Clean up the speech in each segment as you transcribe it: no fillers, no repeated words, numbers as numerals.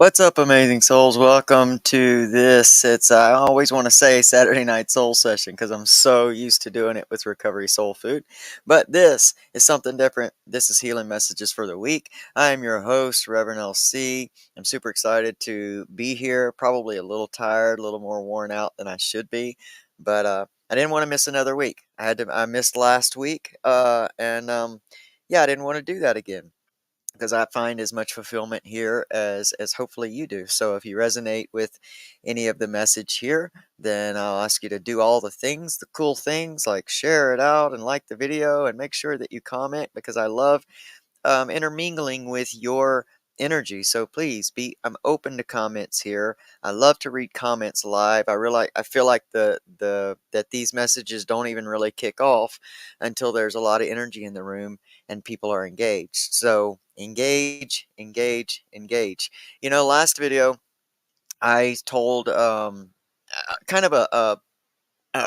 What's up, amazing souls? Welcome to this. I always want to say Saturday night soul session because I'm so used to doing it with Recovery Soul Food. But this is something different. This is Healing Messages for the Week. I am your host, Reverend LC. I'm super excited to be here. Probably a little tired, a little more worn out than I should be. But I didn't want to miss another week. I missed last week. Yeah, I didn't want to do that again because I find as much fulfillment here as hopefully you do. So if you resonate with any of the message here, then I'll ask you to do all the things, the cool things, like share it out and like the video and make sure that you comment, because I love intermingling with your energy. So please I'm open to comments here. I love to read comments live. I feel like that these messages don't even really kick off until there's a lot of energy in the room and people are engaged. So engage, engage, engage. Last video I told kind of a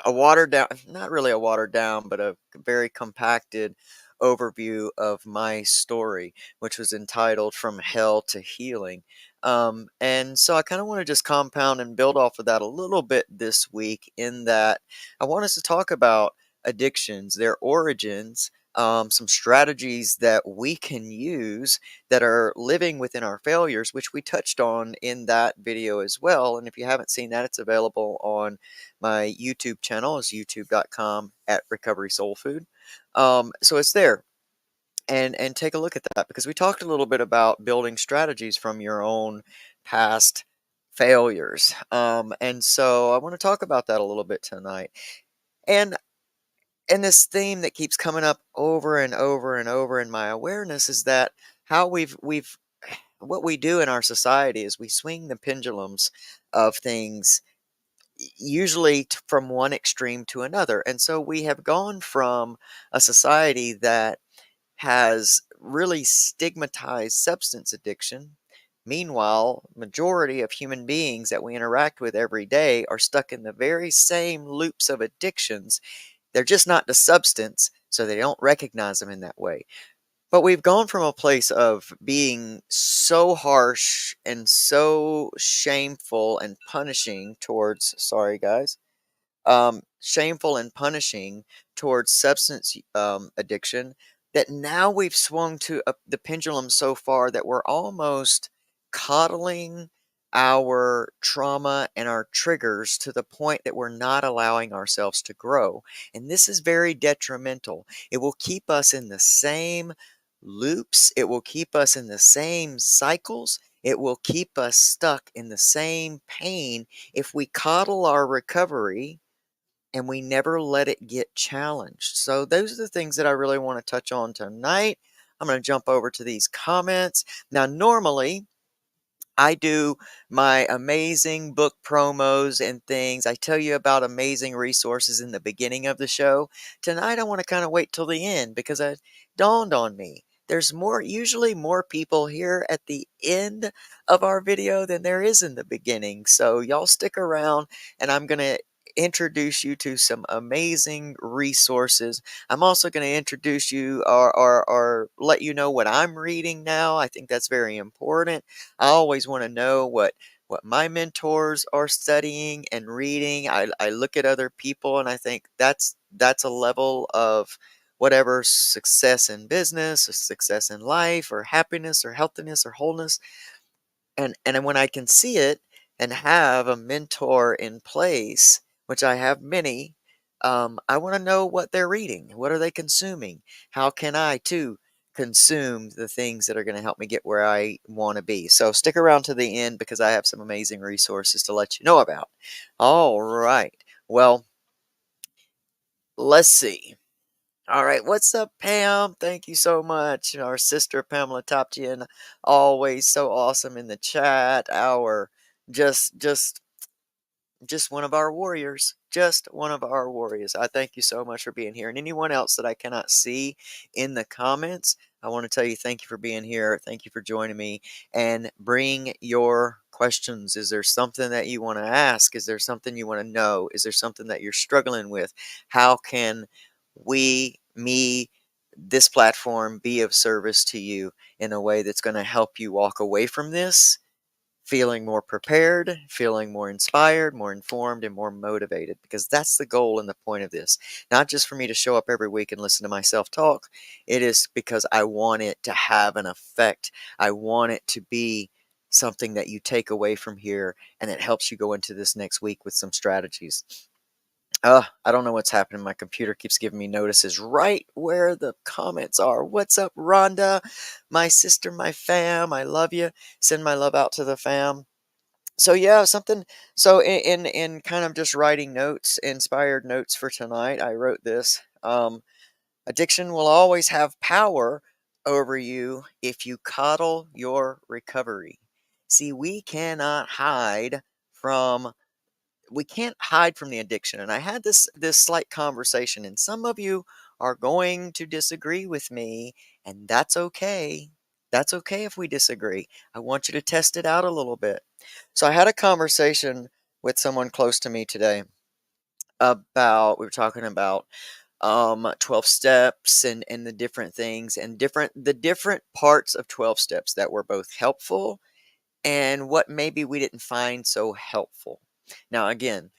watered down, not really a watered down, but a very compacted overview of my story, which was entitled From Hell to Healing. And so I kind of want to just compound and build off of that a little bit this week, in that I want us to talk about addictions, their origins, some strategies that we can use that are living within our failures, which we touched on in that video as well. And if you haven't seen that, it's available on my YouTube channel. Is youtube.com at Recovery Soul Food. So it's there. And take a look at that, because we talked a little bit about building strategies from your own past failures. And so I want to talk about that a little bit tonight. And and this theme that keeps coming up over and over and over in my awareness is that how we've what we do in our society is we swing the pendulums of things, usually from one extreme to another. And so we have gone from a society that has really stigmatized substance addiction. Meanwhile, majority of human beings that we interact with every day are stuck in the very same loops of addictions. They're just not the substance, so they don't recognize them in that way. But we've gone from a place of being so harsh and so shameful and punishing towards, sorry guys, shameful and punishing towards substance addiction, that now we've swung to the pendulum so far that we're almost coddling our trauma and our triggers to the point that we're not allowing ourselves to grow. And this is very detrimental. It will keep us in the same loops, it will keep us in the same cycles, it will keep us stuck in the same pain if we coddle our recovery and we never let it get challenged. So those are the things that I really want to touch on tonight. I'm going to jump over to these comments. Now, normally I do my amazing book promos and things. I tell you about amazing resources in the beginning of the show. Tonight, I want to kind of wait till the end, because it dawned on me. There's usually more people here at the end of our video than there is in the beginning. So y'all stick around, and I'm going to introduce you to some amazing resources. I'm also going to introduce you, or let you know what I'm reading now. I think that's very important. I always want to know what my mentors are studying and reading. I look at other people and I think that's a level of whatever success in business or success in life or happiness or healthiness or wholeness. And when I can see it and have a mentor in place, which I have many, I want to know what they're reading. What are they consuming? How can I too consume the things that are going to help me get where I want to be? So stick around to the end, because I have some amazing resources to let you know about. All right. Well, let's see. All right, what's up, Pam? Thank you so much. Our sister Pamela Topchian, always so awesome in the chat. Our just just just one of our warriors. Just one of our warriors. I thank you so much for being here. And anyone else that I cannot see in the comments, I want to tell you thank you for being here. Thank you for joining me. And bring your questions. Is there something that you want to ask? Is there something you want to know? Is there something that you're struggling with? How can this platform be of service to you in a way that's going to help you walk away from this feeling more prepared, feeling more inspired, more informed, and more motivated, because that's the goal and the point of this. Not just for me to show up every week and listen to myself talk. It is because I want it to have an effect. I want it to be something that you take away from here and it helps you go into this next week with some strategies. I don't know what's happening. My computer keeps giving me notices right where the comments are. What's up, Rhonda? My sister, my fam. I love you. Send my love out to the fam. So yeah, something. So in kind of just writing notes, inspired notes for tonight, I wrote this. Addiction will always have power over you if you coddle your recovery. See, from we can't hide from the addiction. And I had this slight conversation, and some of you are going to disagree with me, and that's okay. That's okay if we disagree. I want you to test it out a little bit. So I had a conversation with someone close to me today about we were talking about 12 steps and the different things and different parts of 12 steps that were both helpful and what maybe we didn't find so helpful. Now, again,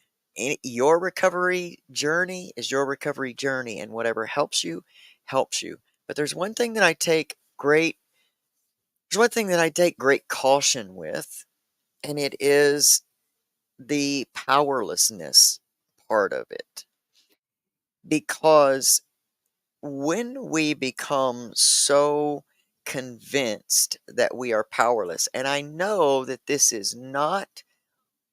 your recovery journey is your recovery journey, and whatever helps you, helps you. But there's one thing that I take great caution with, and it is the powerlessness part of it. Because when we become so convinced that we are powerless, and I know that this is not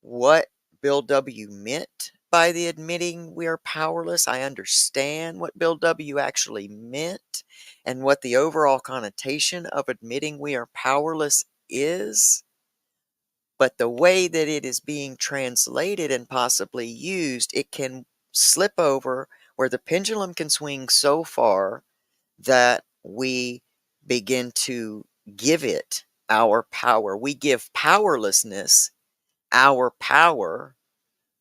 what Bill W. meant by the admitting we are powerless. I understand what Bill W. actually meant and what the overall connotation of admitting we are powerless is. But the way that it is being translated and possibly used, it can slip over where the pendulum can swing so far that we begin to give it our power. We give powerlessness our power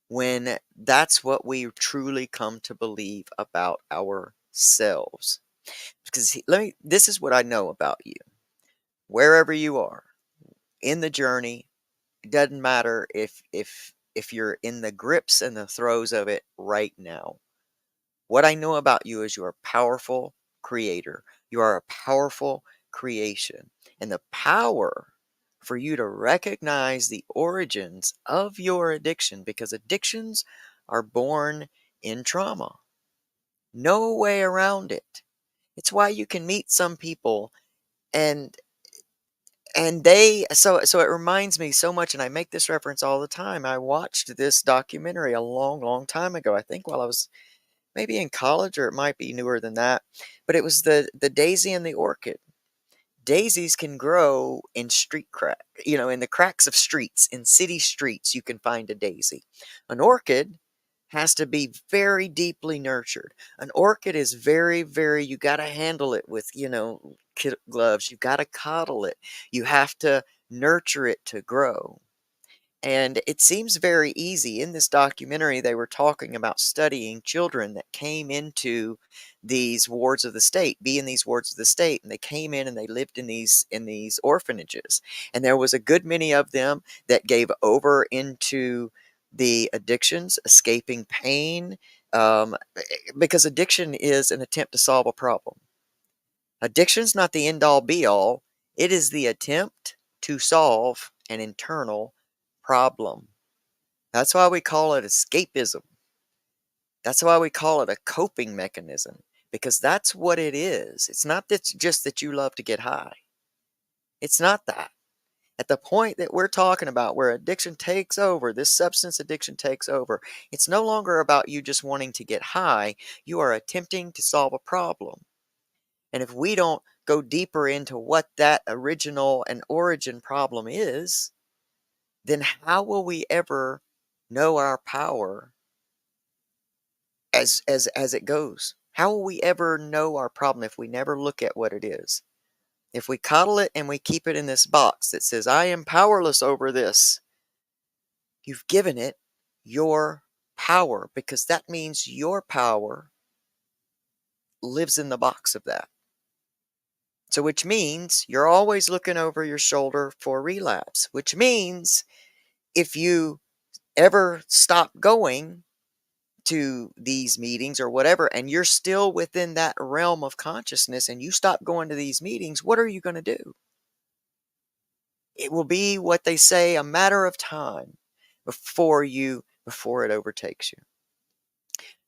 when that's what we truly come to believe about ourselves. Because this is what I know about you. Wherever you are in the journey, it doesn't matter if you're in the grips and the throes of it right now. What I know about you is you're a powerful creator. You are a powerful creation. And the power for you to recognize the origins of your addiction, because addictions are born in trauma. No way around it. It's why you can meet some people and so it reminds me so much, and I make this reference all the time. I watched this documentary a long time ago, I think while I was maybe in college, or it might be newer than that, but it was the daisy and the orchid. Daisies can grow in in the cracks of streets, in city streets, you can find a daisy. An orchid has to be very deeply nurtured. An orchid is you got to handle it with, kid gloves. You got to coddle it. You have to nurture it to grow. And it seems very easy. In this documentary, they were talking about studying children that came into these wards of the state, and they came in and they lived in these orphanages. And there was a good many of them that gave over into the addictions, escaping pain, because addiction is an attempt to solve a problem. Addiction's not the end all be all. It is the attempt to solve an internal problem. That's why we call it escapism. That's why we call it a coping mechanism, because that's what it is. It's not just that you love to get high. It's not that. At the point that we're talking about where addiction takes over, this substance addiction takes over, it's no longer about you just wanting to get high. You are attempting to solve a problem. And if we don't go deeper into what that original and origin problem is, then how will we ever know our power as it goes? How will we ever know our problem if we never look at what it is? If we coddle it and we keep it in this box that says, I am powerless over this, you've given it your power, because that means your power lives in the box of that. So, which means you're always looking over your shoulder for relapse, which means if you ever stop going to these meetings or whatever, and you're still within that realm of consciousness and you stop going to these meetings, what are you going to do? It will be what they say, a matter of time before it overtakes you.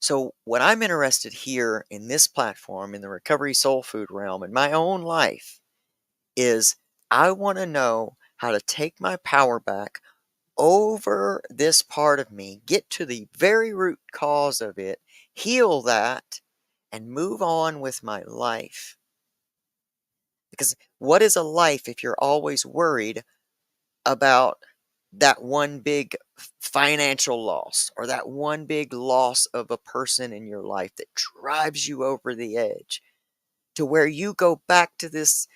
So, what I'm interested here in this platform, in the recovery soul food realm, in my own life, is I want to know how to take my power back over this part of me, get to the very root cause of it, heal that, and move on with my life. Because what is a life if you're always worried about that one big financial loss or that one big loss of a person in your life that drives you over the edge to where you go back to this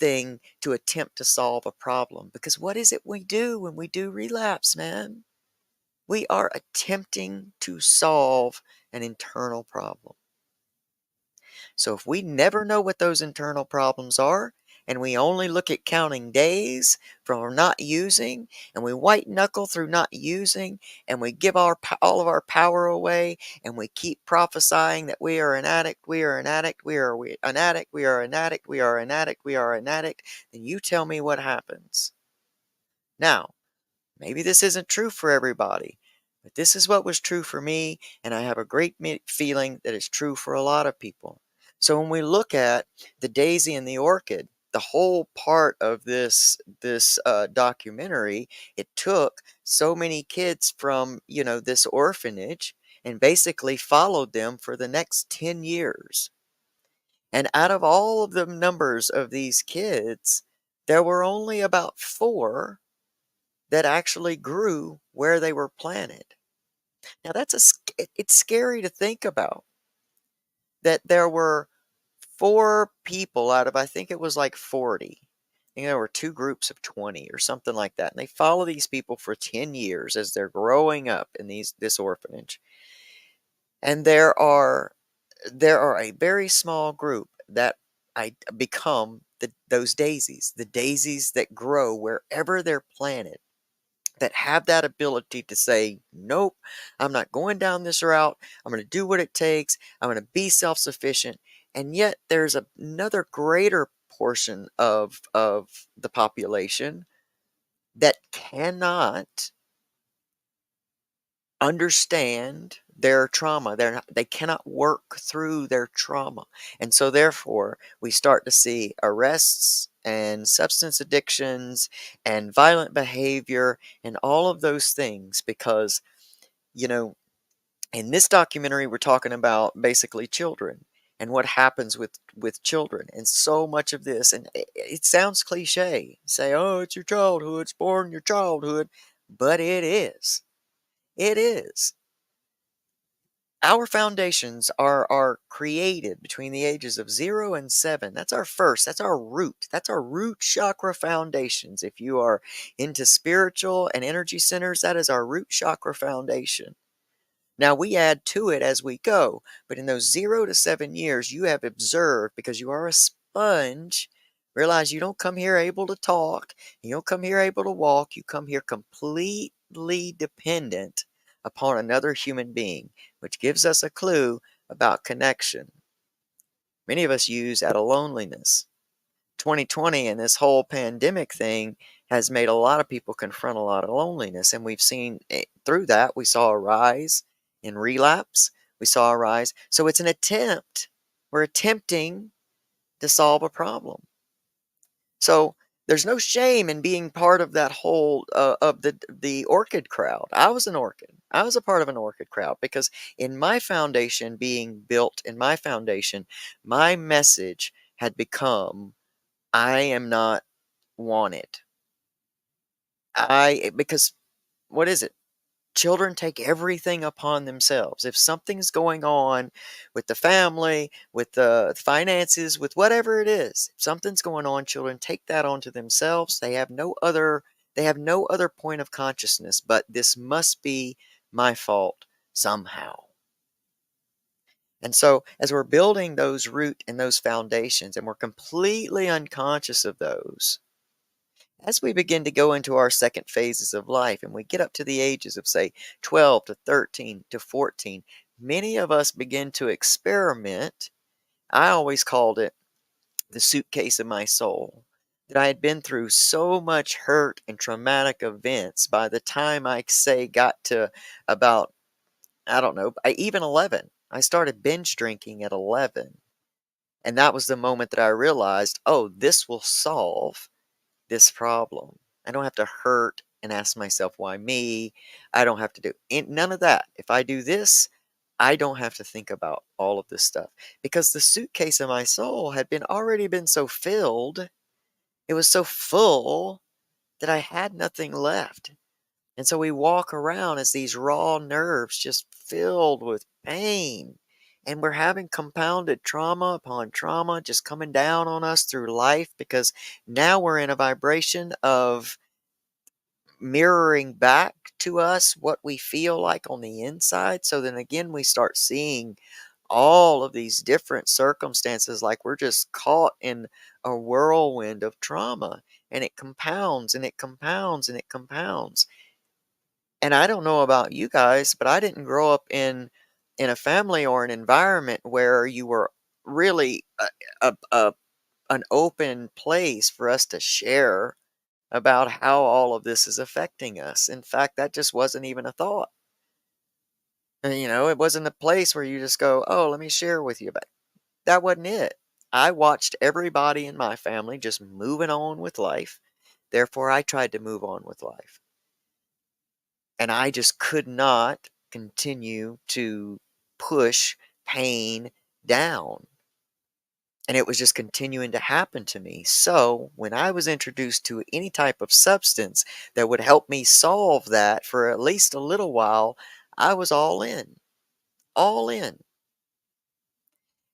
thing to attempt to solve a problem? Because what is it we do when we do relapse, man? We are attempting to solve an internal problem. So if we never know what those internal problems are, and we only look at counting days from not using, and we white knuckle through not using, and we give all of our power away, and we keep prophesying that we are an addict, we are an addict, an addict, we are an addict, we are an addict, we are an addict, then you tell me what happens. Now, maybe this isn't true for everybody, but this is what was true for me, and I have a great feeling that it's true for a lot of people. So when we look at the daisy and the orchid, the whole part of this documentary, it took so many kids from this orphanage and basically followed them for the next 10 years. And out of all of the numbers of these kids, there were only about 4 that actually grew where they were planted. Now it's scary to think about that there were 4 people out of, I think it was like 40. I think there were 2 groups of 20 or something like that. And they follow these people for 10 years as they're growing up in this orphanage. And there are a very small group that I become those daisies, the daisies that grow wherever they're planted, that have that ability to say, nope, I'm not going down this route. I'm going to do what it takes. I'm going to be self-sufficient. And yet there's another greater portion of the population that cannot understand their trauma. They cannot work through their trauma. And so therefore we start to see arrests and substance addictions and violent behavior and all of those things because, you know, in this documentary we're talking about basically children and what happens with children. And so much of this, and it sounds cliche, say, oh, it's your childhood, it's born in your childhood, but it is. It is. Our foundations are created between the ages of 0 and 7. That's our root. That's our root chakra foundations. If you are into spiritual and energy centers, that is our root chakra foundation. Now we add to it as we go, but in those 0 to 7 years, you have observed, because you are a sponge. Realize you don't come here able to talk, you don't come here able to walk, you come here completely dependent upon another human being, which gives us a clue about connection. Many of us use out of loneliness. 2020 and this whole pandemic thing has made a lot of people confront a lot of loneliness, and we've seen through that, we saw a rise in relapse, we saw a rise. So it's an attempt. We're attempting to solve a problem. So there's no shame in being part of that whole of the orchid crowd. I was an orchid. I was a part of an orchid crowd because in my foundation being built, in my foundation, my message had become, I am not wanted. Because what is it? Children take everything upon themselves. If something's going on with the family, with the finances, with whatever it is, if something's going on, children take that onto themselves. They have no other point of consciousness, but this must be my fault somehow. And so, as we're building those root and those foundations, and we're completely unconscious of those, as we begin to go into our second phases of life and we get up to the ages of, say, 12 to 13 to 14, many of us begin to experiment. I always called it the suitcase of my soul. That I had been through so much hurt and traumatic events by the time I say got to about, I don't know, even 11. I started binge drinking at 11. And that was the moment that I realized, oh, this will solve this problem. I don't have to hurt and ask myself, why me? I don't have to do none of that. If I do this, I don't have to think about all of this stuff because the suitcase of my soul had been already been so filled. It was so full that I had nothing left. And so we walk around as these raw nerves just filled with pain. And we're having compounded trauma upon trauma just coming down on us through life because now we're in a vibration of mirroring back to us what we feel like on the inside. So then again, we start seeing all of these different circumstances like we're just caught in a whirlwind of trauma, and it compounds and it compounds and it compounds. And I don't know about you guys, but I didn't grow up in a family or an environment where you were really a an open place for us to share about how all of this is affecting us. In fact, that just wasn't even a thought. It wasn't a place where you just go, "Oh, let me share with you about." That wasn't it. I watched everybody in my family just moving on with life. Therefore, I tried to move on with life. And I just could not continue to push pain down. And it was just continuing to happen to me. So, when I was introduced to any type of substance that would help me solve that for at least a little while, I was all in. All in.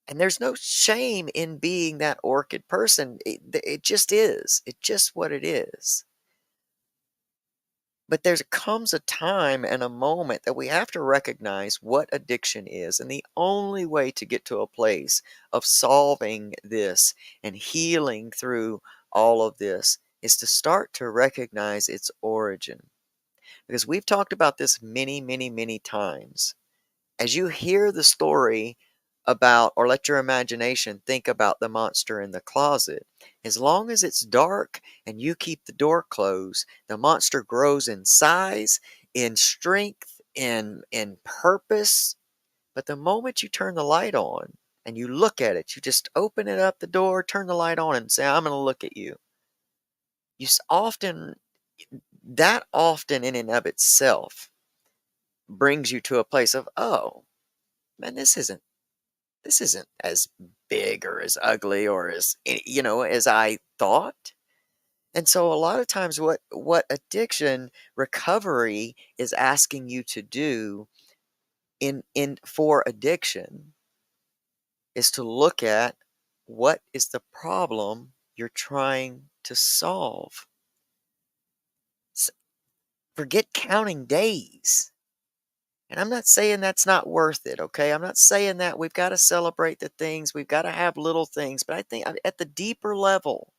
And there's no shame in being that orchid person. It just is. It's just what it is. But there comes a time and a moment that we have to recognize what addiction is. And the only way to get to a place of solving this and healing through all of this is to start to recognize its origin. Because we've talked about this many, many, many times. As you hear the story about, or let your imagination think about the monster in the closet, as long as it's dark and you keep the door closed, the monster grows in size, in strength, in purpose. But the moment you turn the light on and you look at it, you just open it up the door, turn the light on, and say, I'm going to look at you. Often, that often in and of itself brings you to a place of, oh, man, this isn't as big or as ugly or as as I thought. And so a lot of times what addiction recovery is asking you to do in for addiction is to look at what is the problem you're trying to solve. S- Forget counting days. And I'm not saying that's not worth it, okay? I'm not saying that we've got to celebrate the things, we've got to have little things, but I think at the deeper level,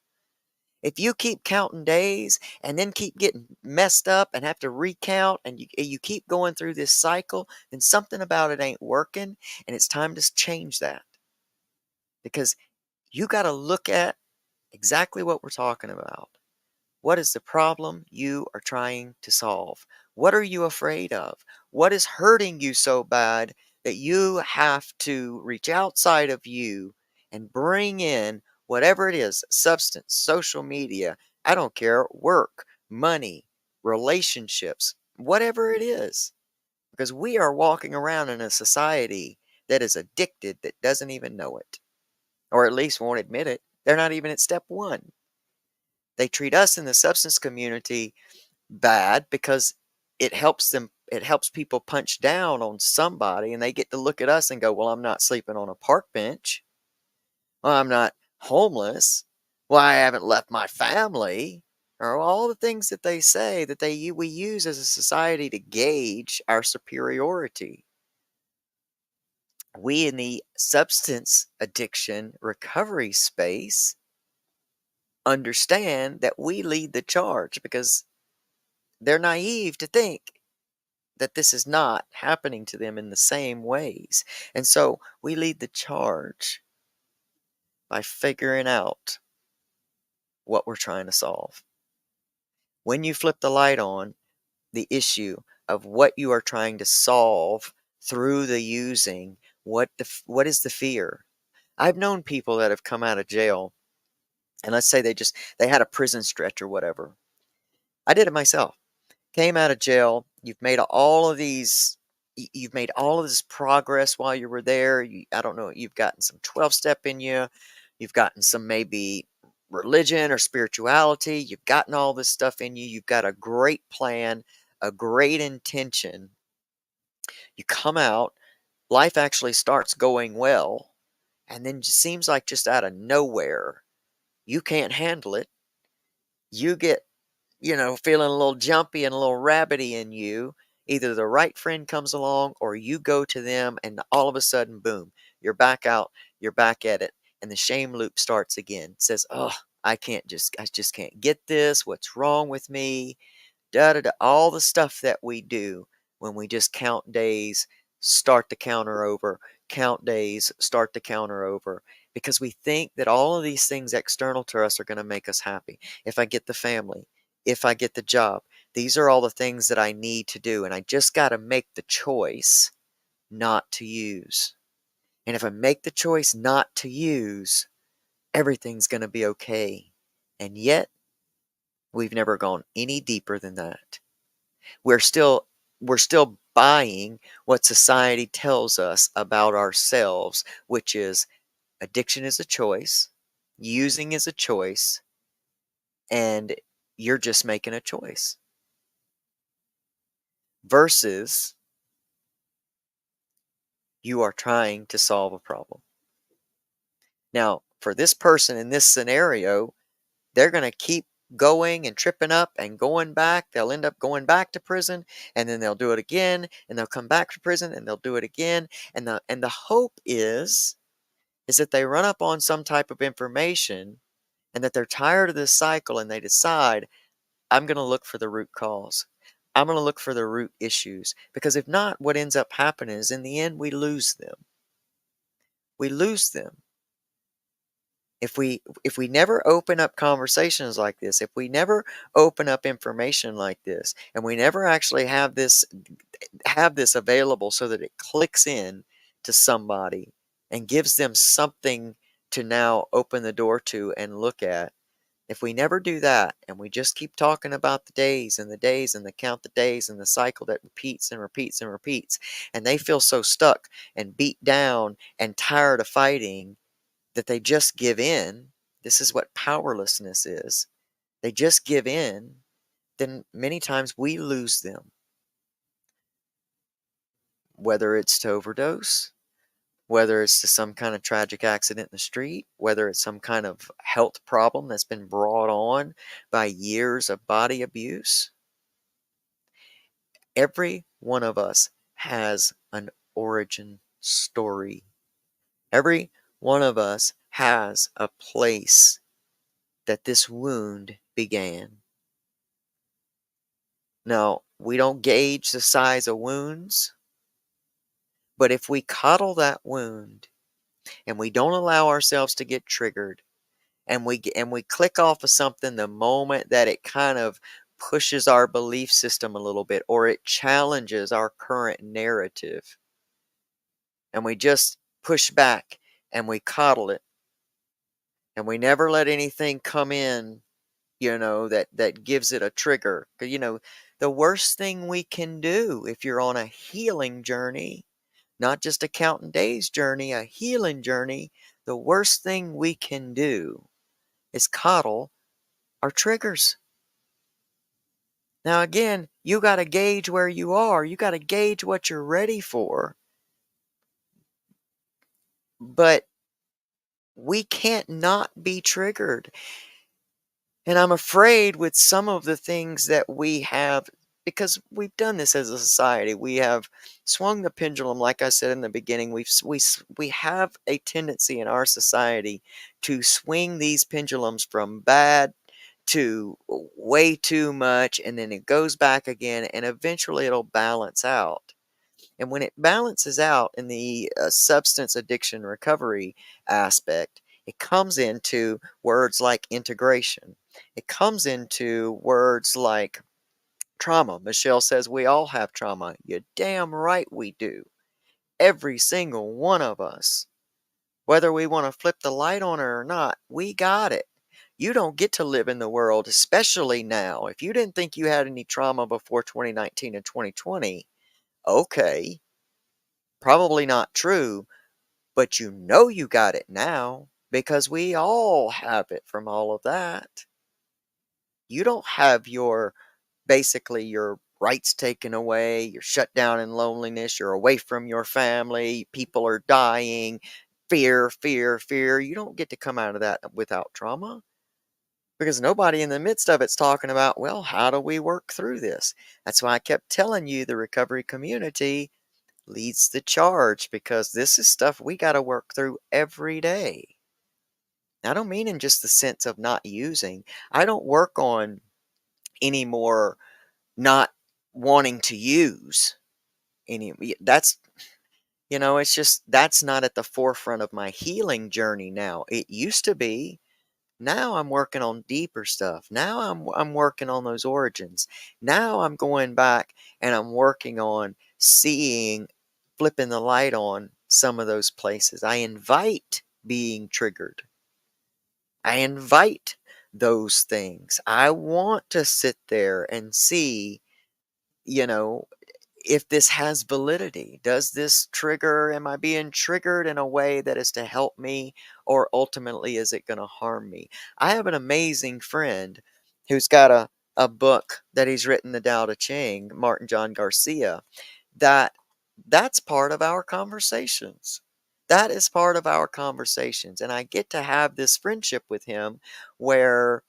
if you keep counting days and then keep getting messed up and have to recount and you keep going through this cycle, then something about it ain't working and it's time to change that. Because you got to look at exactly what we're talking about. What is the problem you are trying to solve? What are you afraid of? What is hurting you so bad that you have to reach outside of you and bring in whatever it is, substance, social media, I don't care, work, money, relationships, whatever it is. Because we are walking around in a society that is addicted that doesn't even know it, or at least won't admit it. They're not even at step one. They treat us in the substance community bad because it helps people punch down on somebody and they get to look at us and go, well, I'm not sleeping on a park bench. Well, I'm not homeless. Well, I haven't left my family. Or all the things that they say that we use as a society to gauge our superiority. we in the substance addiction recovery space understand that we lead the charge because they're naive to think that this is not happening to them in the same ways. And so we lead the charge by figuring out what we're trying to solve. When you flip the light on the issue of what you are trying to solve through the using, what is the fear? I've known people that have come out of jail, and let's say they had a prison stretch or whatever. I did it myself. Came out of jail, you've made all of this progress while you were there. I don't know, you've gotten some 12-step in you, you've gotten some maybe religion or spirituality, you've gotten all this stuff in you, you've got a great plan, a great intention. You come out, life actually starts going well, and then it seems like just out of nowhere, you can't handle it. You get feeling a little jumpy and a little rabbity in you. Either the right friend comes along or you go to them, and all of a sudden, boom, you're back out, you're back at it, and the shame loop starts again. It says, oh, I just can't get this. What's wrong with me? Da da da. All the stuff that we do when we just count days, start the counter over, count days, start the counter over, because we think that all of these things external to us are going to make us happy. If I get the family, if I get the job, these are all the things that I need to do, and I just got to make the choice not to use. And if I make the choice not to use, everything's going to be okay. And yet, we've never gone any deeper than that. We're still buying what society tells us about ourselves, which is addiction is a choice, using is a choice, and you're just making a choice. Versus you are trying to solve a problem. Now, for this person in this scenario, they're going to keep going and tripping up and going back. They'll end up going back to prison, and then they'll do it again, and they'll come back to prison, and they'll do it again. And the hope is that they run up on some type of information, and that they're tired of this cycle, and they decide, I'm going to look for the root cause. I'm going to look for the root issues, because if not, what ends up happening is in the end, we lose them. We lose them. If we never open up conversations like this, if we never open up information like this, and we never actually have this available so that it clicks in to somebody and gives them something to now open the door to and look at, if we never do that, and we just keep talking about the days and the days and the count the days and the cycle that repeats and repeats and repeats, and they feel so stuck and beat down and tired of fighting that they just give in, this is what powerlessness is. They just give in, then many times we lose them. Whether it's to overdose, whether it's to some kind of tragic accident in the street, whether it's some kind of health problem that's been brought on by years of body abuse. Every one of us has an origin story. Every one of us has a place that this wound began. Now, we don't gauge the size of wounds, but if we coddle that wound and we don't allow ourselves to get triggered, and we click off of something the moment that it kind of pushes our belief system a little bit, or it challenges our current narrative, and we just push back and we coddle it, and we never let anything come in, that gives it a trigger. The worst thing we can do if you're on a healing journey, not just a counting days journey, a healing journey, the worst thing we can do is coddle our triggers. Now, again, you got to gauge where you are. You got to gauge what you're ready for. But we can't not be triggered. And I'm afraid with some of the things that we have because we've done this as a society. We have swung the pendulum, like I said in the beginning. We have a tendency in our society to swing these pendulums from bad to way too much, and then it goes back again, and eventually it'll balance out. And when it balances out in the substance addiction recovery aspect, it comes into words like integration. It comes into words like trauma. Michelle says we all have trauma. You're damn right we do. Every single one of us. Whether we want to flip the light on it or not, we got it. You don't get to live in the world, especially now. If you didn't think you had any trauma before 2019 and 2020, okay, probably not true, but you know you got it now because we all have it from all of that. You don't have your basically your rights taken away, you're shut down in loneliness, you're away from your family, people are dying, fear, fear, fear. You don't get to come out of that without trauma because nobody in the midst of it's talking about, well, how do we work through this? That's why I kept telling you the recovery community leads the charge because this is stuff we got to work through every day. I don't mean in just the sense of not using. I don't work on any more not wanting to use any. That's, it's just that's not at the forefront of my healing journey now. It used to be. Now I'm working on deeper stuff. Now I'm working on those origins. Now I'm going back and I'm working on seeing, flipping the light on some of those places. I invite being triggered. I invite those things. I want to sit there and see, you know, if this has validity. Does this trigger, am I being triggered in a way that is to help me, or ultimately is it going to harm me? I have an amazing friend who's got a book that he's written, The Tao Te Ching, Martin John Garcia, that's part of our conversations. That is part of our conversations. And I get to have this friendship with him where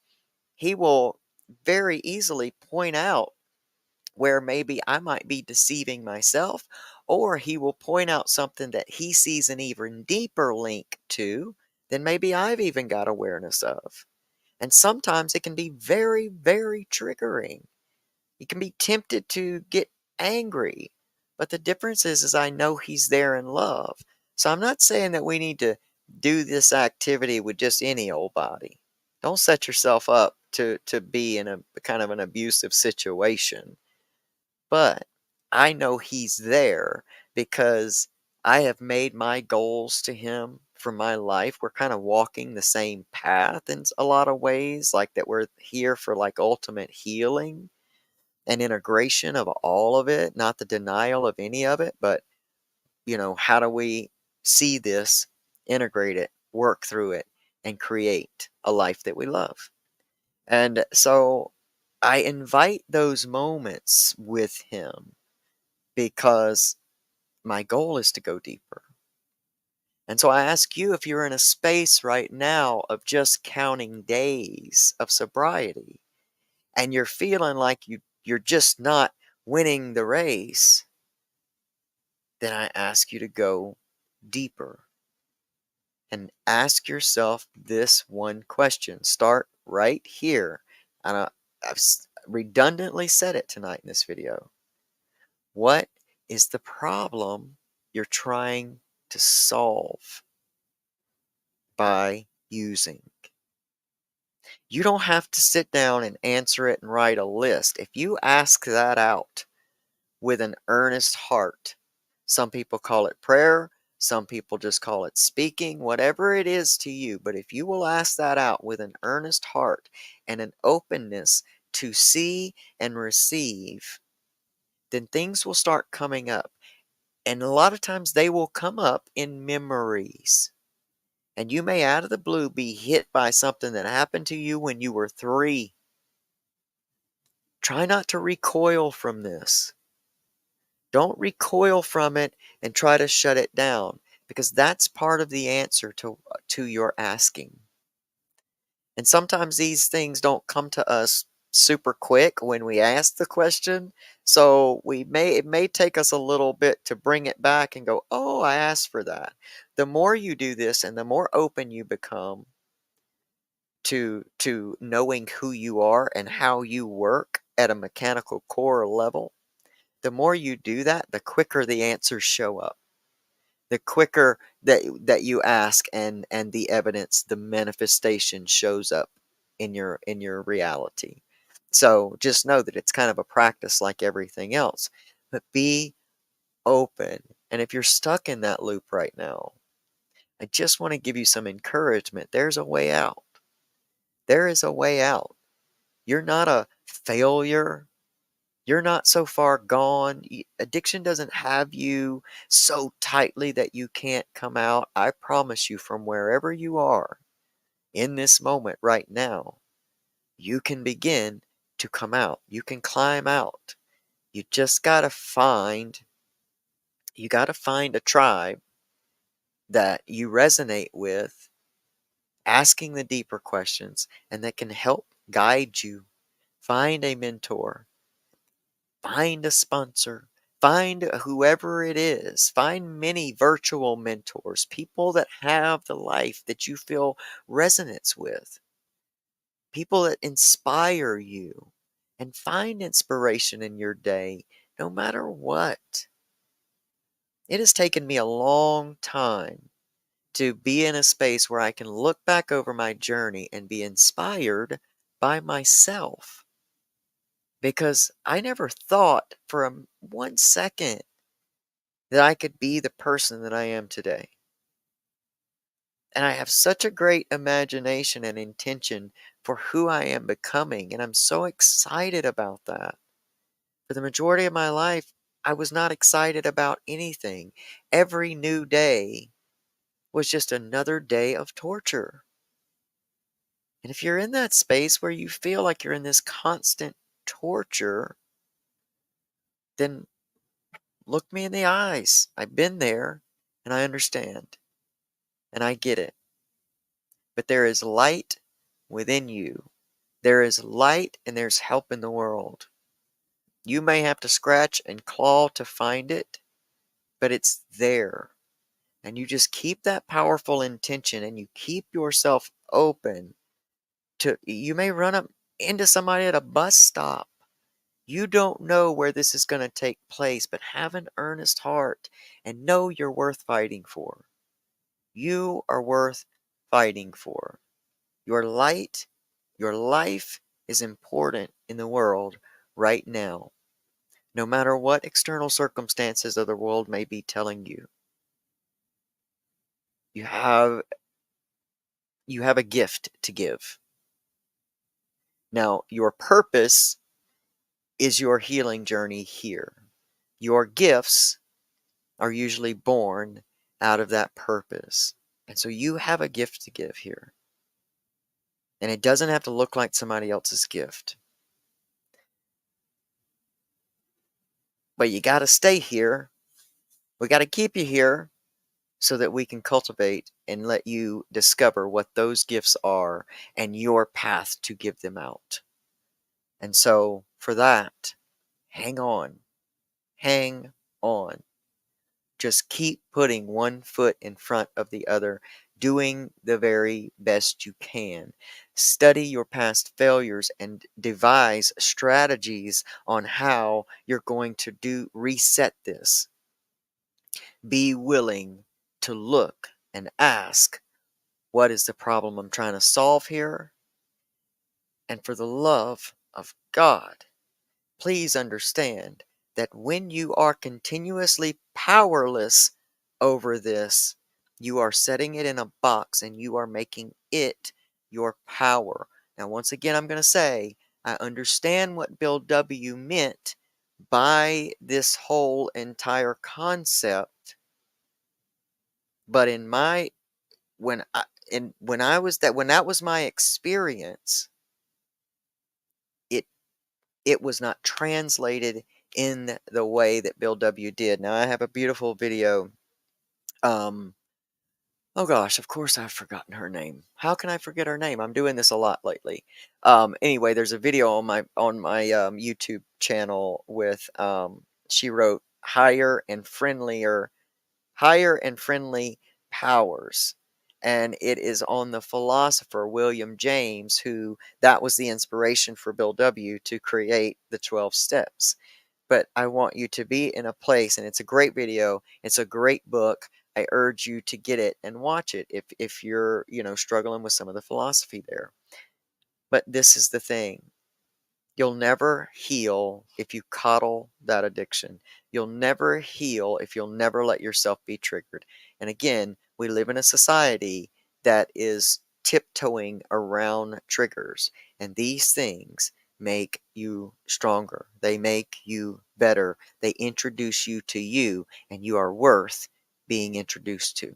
he will very easily point out where maybe I might be deceiving myself, or he will point out something that he sees an even deeper link to than maybe I've even got awareness of. And sometimes it can be very, very triggering. You can be tempted to get angry. But the difference is I know he's there in love. So I'm not saying that we need to do this activity with just any old body. Don't set yourself up to be in a kind of an abusive situation. But I know he's there because I have made my goals to him for my life. We're kind of walking the same path in a lot of ways, like that we're here for like ultimate healing and integration of all of it, not the denial of any of it, but how do we see this, integrate it, work through it, and create a life that we love? And so I invite those moments with him because my goal is to go deeper. And so I ask you, if you're in a space right now of just counting days of sobriety and you're feeling like you're just not winning the race, then I ask you to go deeper and ask yourself this one question. Start right here. And I've redundantly said it tonight in this video. What is the problem you're trying to solve by using? You don't have to sit down and answer it and write a list. If you ask that out with an earnest heart, some people call it prayer, some people just call it speaking, whatever it is to you. But if you will ask that out with an earnest heart and an openness to see and receive, then things will start coming up. And a lot of times they will come up in memories. And you may out of the blue be hit by something that happened to you when you were 3. Try not to recoil from this. Don't recoil from it and try to shut it down, because that's part of the answer to your asking. And sometimes these things don't come to us super quick when we ask the question. So it may take us a little bit to bring it back and go, "Oh, I asked for that." The more you do this and the more open you become to knowing who you are and how you work at a mechanical core level, the more you do that, the quicker the answers show up. The quicker that you ask and the evidence, the manifestation shows up in your reality. So just know that it's kind of a practice like everything else, but be open. And if you're stuck in that loop right now, I just want to give you some encouragement. There's a way out. There is a way out. You're not a failure. You're not so far gone. Addiction doesn't have you so tightly that you can't come out. I promise you, from wherever you are in this moment right now, you can begin to come out. You can climb out. You just gotta find a tribe that you resonate with, asking the deeper questions, and that can help guide you. Find a mentor. Find a sponsor. Find whoever it is. Find many virtual mentors, people that have the life that you feel resonance with, people that inspire you, and find inspiration in your day, no matter what. It has taken me a long time to be in a space where I can look back over my journey and be inspired by myself. Because I never thought for 1 second that I could be the person that I am today. And I have such a great imagination and intention for who I am becoming, and I'm so excited about that. For the majority of my life, I was not excited about anything. Every new day was just another day of torture. And if you're in that space where you feel like you're in this constant torture, then look me in the eyes. I've been there and I understand and I get it. But there is light within you. There is light and there's help in the world. You may have to scratch and claw to find it, but it's there. And you just keep that powerful intention and you keep yourself open to, you may run up into somebody at a bus stop. You don't know where this is going to take place, but have an earnest heart and know you're worth fighting for. You are worth fighting for. Your light, your life is important in the world right now, no matter what external circumstances of the world may be telling you. You have a gift to give. Now, your purpose is your healing journey here. Your gifts are usually born out of that purpose. And so you have a gift to give here. And it doesn't have to look like somebody else's gift. But you got to stay here. We got to keep you here so that we can cultivate and let you discover what those gifts are and your path to give them out. And so for that, hang on. Hang on. Just keep putting one foot in front of the other, doing the very best you can. Study your past failures and devise strategies on how you're going to reset this. Be willing to look and ask, what is the problem I'm trying to solve here? And for the love of God, please understand that when you are continuously powerless over this, you are setting it in a box and you are making it your power. Now, once again, I'm going to say, I understand what Bill W. meant by this whole entire concept, but when that was my experience, it it was not translated in the way that Bill W. did. Now, I have a beautiful video Oh gosh, of course I've forgotten her name. How can I forget her name? I'm doing this a lot lately. Anyway, there's a video on my YouTube channel with she wrote higher and friendly powers. And it is on the philosopher William James, who that was the inspiration for Bill W. to create the 12 steps. But I want you to be in a place, and it's a great video, it's a great book. I urge you to get it and watch it if you're, struggling with some of the philosophy there. But this is the thing. You'll never heal if you coddle that addiction. You'll never heal if you'll never let yourself be triggered. And again, we live in a society that is tiptoeing around triggers. And these things make you stronger. They make you better. They introduce you to you, and you are worth being introduced to.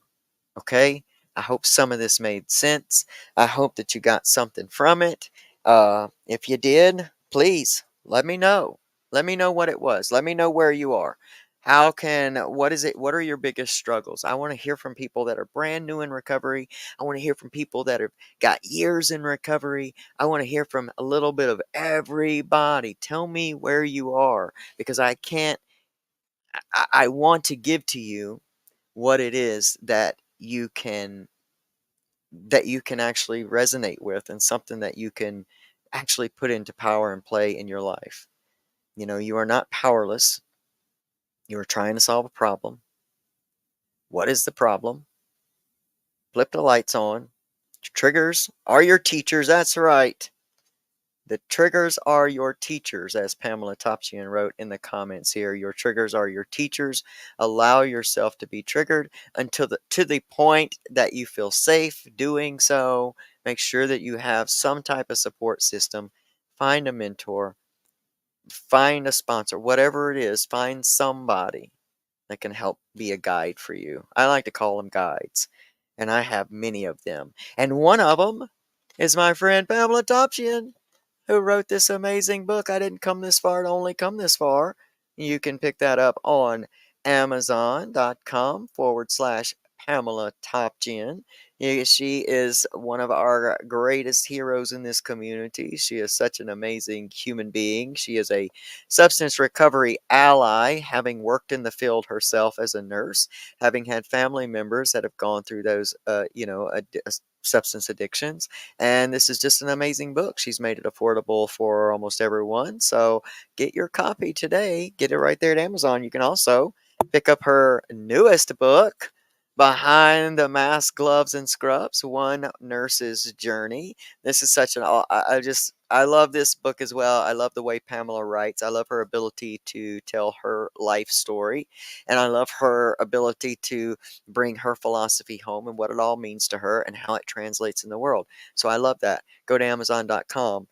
Okay? I hope some of this made sense. I hope that you got something from it. If you did, please let me know. Let me know what it was. Let me know where you are. What is it? What are your biggest struggles? I want to hear from people that are brand new in recovery. I want to hear from people that have got years in recovery. I want to hear from a little bit of everybody. Tell me where you are, because I want to give to you what it is that you can actually resonate with, and something that you can actually put into power and play in your life. You are not powerless. You are trying to solve a problem. What is the problem? Flip the lights on. Triggers are your teachers. That's right. The triggers are your teachers, as Pamela Topchian wrote in the comments here. Your triggers are your teachers. Allow yourself to be triggered until to the point that you feel safe doing so. Make sure that you have some type of support system. Find a mentor, find a sponsor, whatever it is, find somebody that can help be a guide for you. I like to call them guides, and I have many of them. And one of them is my friend Pamela Topchian, who wrote this amazing book. I didn't come this far to only come this far. You can pick that up on Amazon.com/. Pamela Topchian. She is one of our greatest heroes in this community. She is such an amazing human being. She is a substance recovery ally, having worked in the field herself as a nurse, having had family members that have gone through those, substance addictions. And this is just an amazing book. She's made it affordable for almost everyone. So get your copy today. Get it right there at Amazon. You can also pick up her newest book, Behind the Mask, Gloves, and Scrubs: One Nurse's Journey. This is such an I love this book as well. I love the way Pamela writes. I love her ability to tell her life story, and I love her ability to bring her philosophy home and what it all means to her and how it translates in the world. So I love that. Go to Amazon.com/.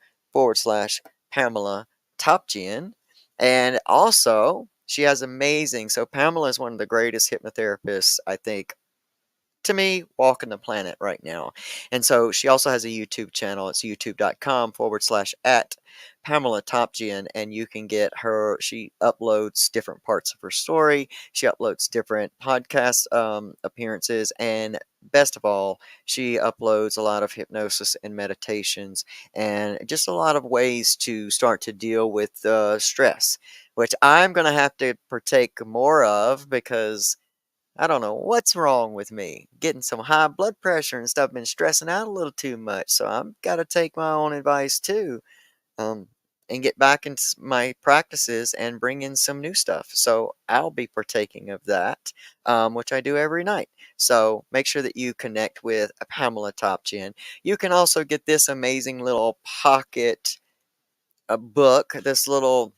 Pamela Topchian. And also, she has amazing. So Pamela is one of the greatest hypnotherapists, I think, to me, walking the planet right now. And so she also has a YouTube channel. It's youtube.com/at Pamela Topchian. And you can get her. She uploads different parts of her story. She uploads different podcast appearances. And best of all, she uploads a lot of hypnosis and meditations, and just a lot of ways to start to deal with stress, which I'm going to have to partake more of, because I don't know what's wrong with me. Getting some high blood pressure and stuff. Been stressing out a little too much. So I've got to take my own advice too. Um, and get back into my practices and bring in some new stuff. So I'll be partaking of that, which I do every night. So make sure that you connect with Pamela Topchian. You can also get this amazing little pocket book, this little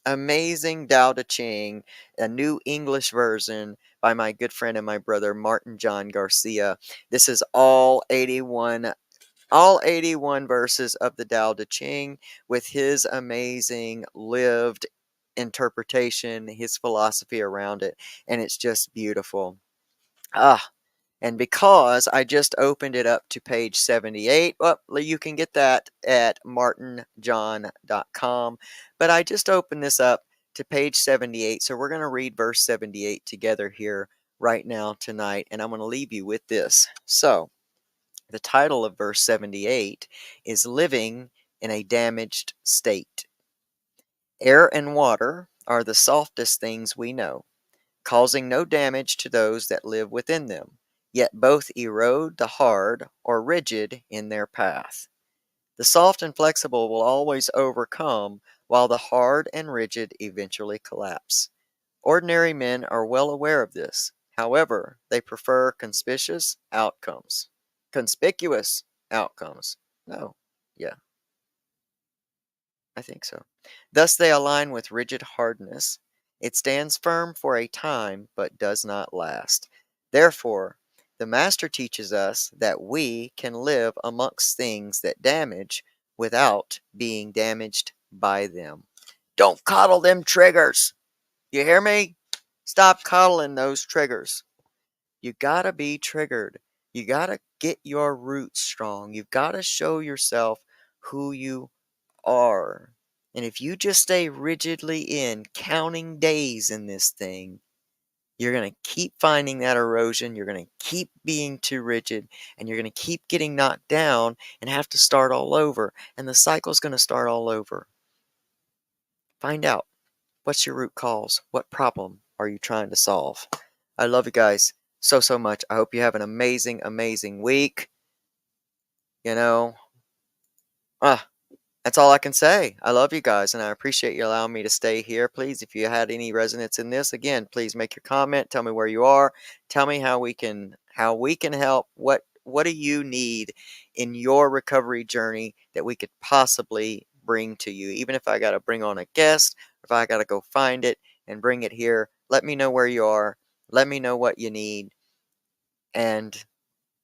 amazing Tao Te Ching, a new English version by my good friend and my brother Martin John Garcia. This is all 81 verses of the Tao Te Ching, with his amazing lived interpretation, his philosophy around it, and it's just beautiful. Ah, and because I just opened it up to page 78, well, you can get that at martinjohn.com. But I just opened this up to page 78. So we're going to read verse 78 together here right now tonight, and I'm going to leave you with this. So, the title of verse 78 is Living in a Damaged State. Air and water are the softest things we know, causing no damage to those that live within them, yet both erode the hard or rigid in their path. The soft and flexible will always overcome, while the hard and rigid eventually collapse. Ordinary men are well aware of this. However, they prefer conspicuous outcomes. Conspicuous outcomes. No. Yeah, I think so. Thus they align with rigid hardness. It stands firm for a time, but does not last. Therefore, the Master teaches us that we can live amongst things that damage without being damaged by them. Don't coddle them triggers. You hear me? Stop coddling those triggers. You gotta be triggered. You gotta get your roots strong. You've gotta show yourself who you are. And if you just stay rigidly in counting days in this thing, you're going to keep finding that erosion. You're going to keep being too rigid, and you're going to keep getting knocked down and have to start all over. And the cycle's going to start all over. Find out, what's your root cause? What problem are you trying to solve? I love you guys so, so much. I hope you have an amazing, amazing week. You know, that's all I can say. I love you guys, and I appreciate you allowing me to stay here. Please, if you had any resonance in this, again, please make your comment. Tell me where you are. Tell me how we can help. What do you need in your recovery journey that we could possibly bring to you? Even if I got to bring on a guest, if I got to go find it and bring it here, let me know where you are. Let me know what you need, and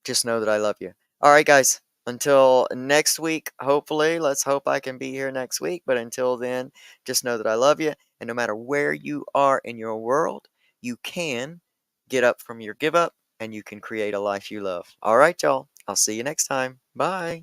just know that I love you. All right, guys. Until next week, hopefully, let's hope I can be here next week. But until then, just know that I love you. And no matter where you are in your world, you can get up from your give up and you can create a life you love. All right, y'all. I'll see you next time. Bye.